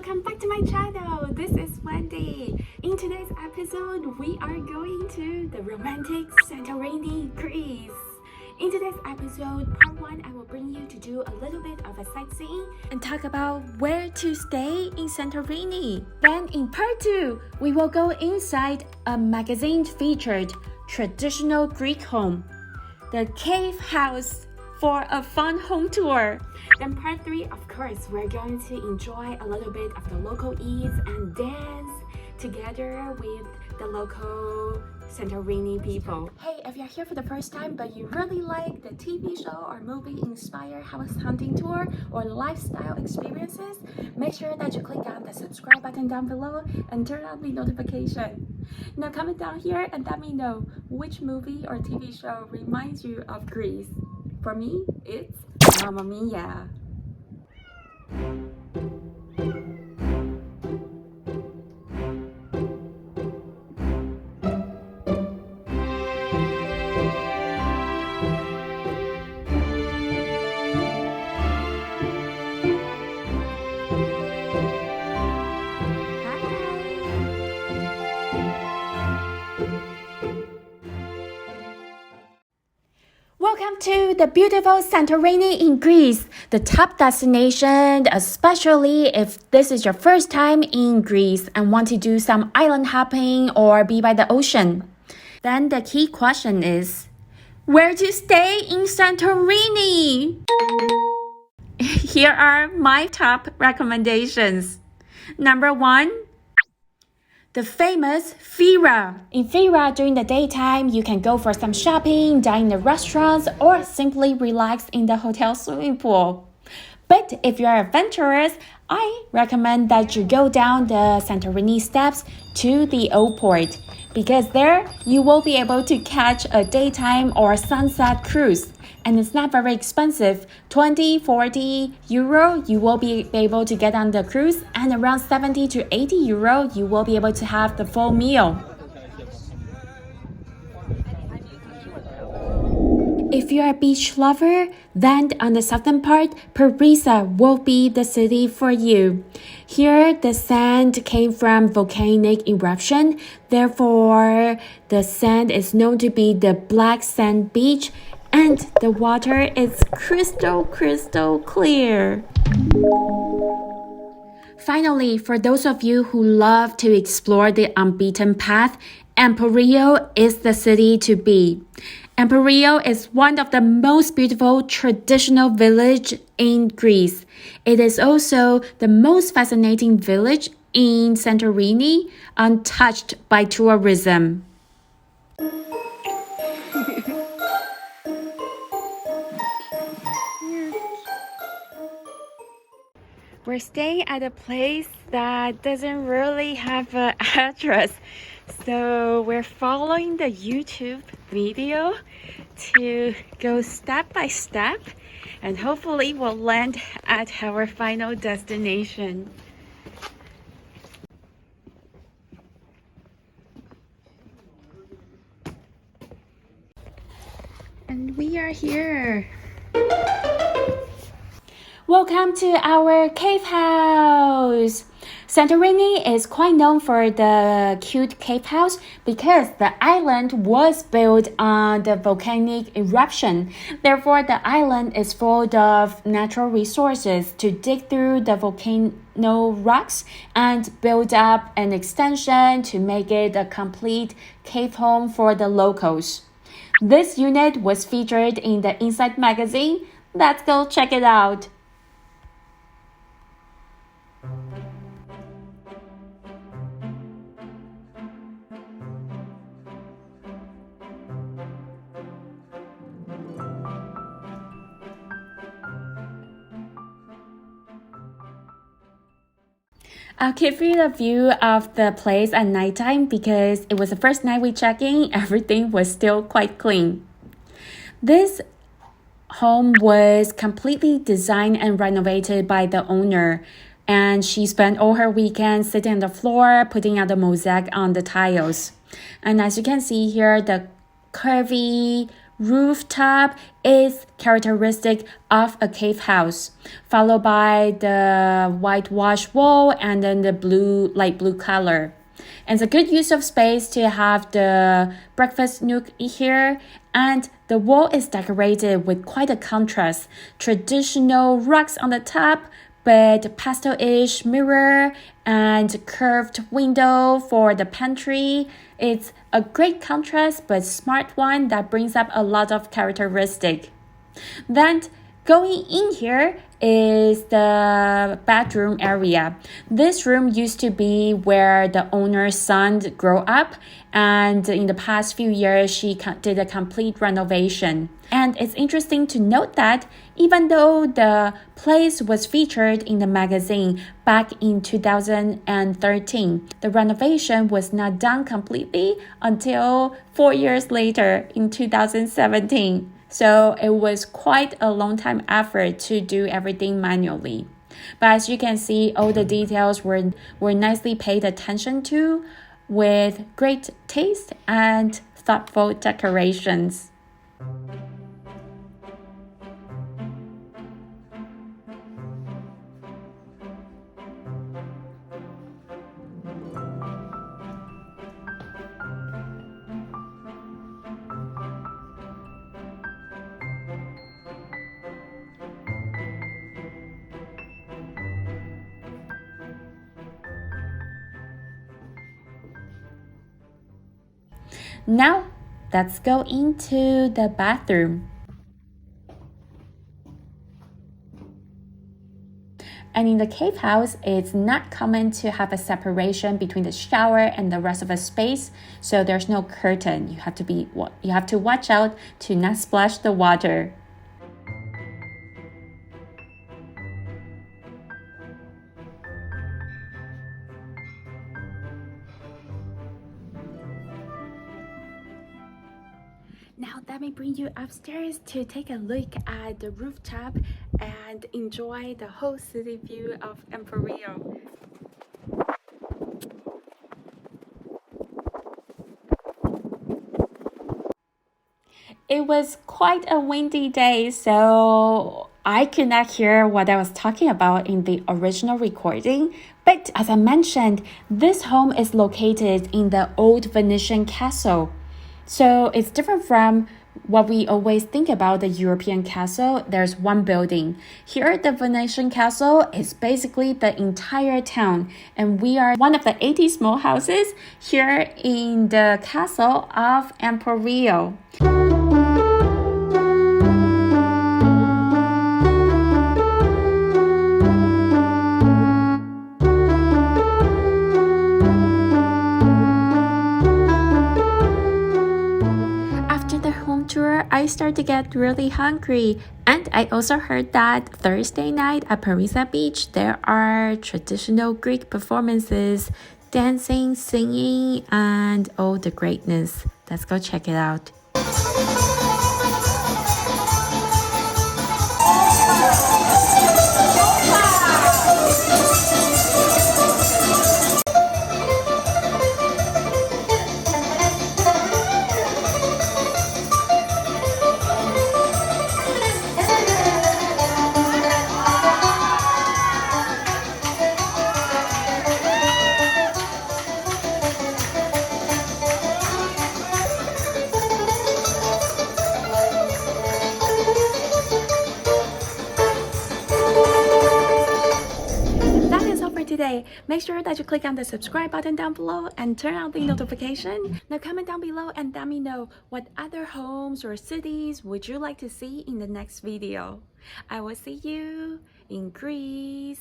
welcome back to my channel. This is Wendy. In today's episode, we are going to the romantic Santorini, Greece. In today's episode, part 1, I will bring you to do a little bit of a sightseeing and talk about where to stay in Santorini. Then in part 2, we will go inside a magazine featured traditional Greek home, the cave house, for a fun home tour. Then part 3, of course, we're going to enjoy a little bit of the local eats and dance together with the local Santorini people. Hey, if you're here for the first time but you really like the TV show or movie inspired house hunting tour or lifestyle experiences, make sure that you click on the subscribe button down below and turn on the notification. Now comment down here and let me know which movie or TV show reminds you of Greece. For me, it's Mamma Mia. Welcome to the beautiful Santorini in Greece, the top destination, especially if this is your first time in Greece and want to do some island hopping or be by the ocean. Then the key question is, where to stay in Santorini? Here are my top recommendations. Number 1, the famous Fira. In Fira, during the daytime, you can go for some shopping, dine in the restaurants, or simply relax in the hotel swimming pool. But if you're adventurous, I recommend that you go down the Santorini steps to the old port, because there you will be able to catch a daytime or sunset cruise. And it's not very expensive. 20-40 euro, you will be able to get on the cruise, and around 70 to 80 euro, you will be able to have the full meal. If you're a beach lover, then on the southern part, Parisa will be the city for you. Here, the sand came from volcanic eruption. Therefore, the sand is known to be the black sand beach, and the water is crystal clear. Finally, for those of you who love to explore the unbeaten path, Emporio is the city to be. Emporio is one of the most beautiful traditional villages in Greece. It is also the most fascinating village in Santorini, untouched by tourism. We're staying at a place that doesn't really have an address. So we're following the YouTube video to go step by step, and hopefully we'll land at our final destination. And we are here. Welcome to our cave house. Santorini is quite known for the cute cave house because the island was built on the volcanic eruption. Therefore, the island is full of natural resources to dig through the volcano rocks and build up an extension to make it a complete cave home for the locals. This unit was featured in the Inside magazine. Let's go check it out. I'll give you a view of the place at nighttime because it was the first night we checked in. Everything was still quite clean. This home was completely designed and renovated by the owner, and she spent all her weekends sitting on the floor, putting out the mosaic on the tiles. And as you can see here, the curvy rooftop is characteristic of a cave house, followed by the whitewashed wall and then the light blue color. And it's a good use of space to have the breakfast nook here. And the wall is decorated with quite a contrast. Traditional rugs on the top, but pastel-ish mirror and curved window for the pantry. It's a great contrast, but smart one that brings up a lot of characteristic. Then going in here is the bedroom area. This room used to be where the owner's son grew up, and in the past few years she did a complete renovation. And it's interesting to note that even though the place was featured in the magazine back in 2013, the renovation was not done completely until 4 years later in 2017. So it was quite a long time effort to do everything manually. But as you can see, all the details were nicely paid attention to with great taste and thoughtful decorations. Now, let's go into the bathroom. And in the cave house, it's not common to have a separation between the shower and the rest of the space, so there's no curtain. You have to watch out to not splash the water. Now let me bring you upstairs to take a look at the rooftop and enjoy the whole city view of Emporio. It was quite a windy day, so I could not hear what I was talking about in the original recording. But as I mentioned, this home is located in the old Venetian castle. So it's different from what we always think about the European castle. There's one building. Here, the Venetian castle is basically the entire town, and we are one of the 80 small houses here in the castle of Emporio. I start to get really hungry, and I also heard that Thursday night at Parisa Beach there are traditional Greek performances, dancing, singing, and all the greatness. Let's go check it out. Today, make sure that you click on the subscribe button down below and turn on the notification. Now comment down below and let me know what other homes or cities would you like to see in the next video. I will see you in Greece.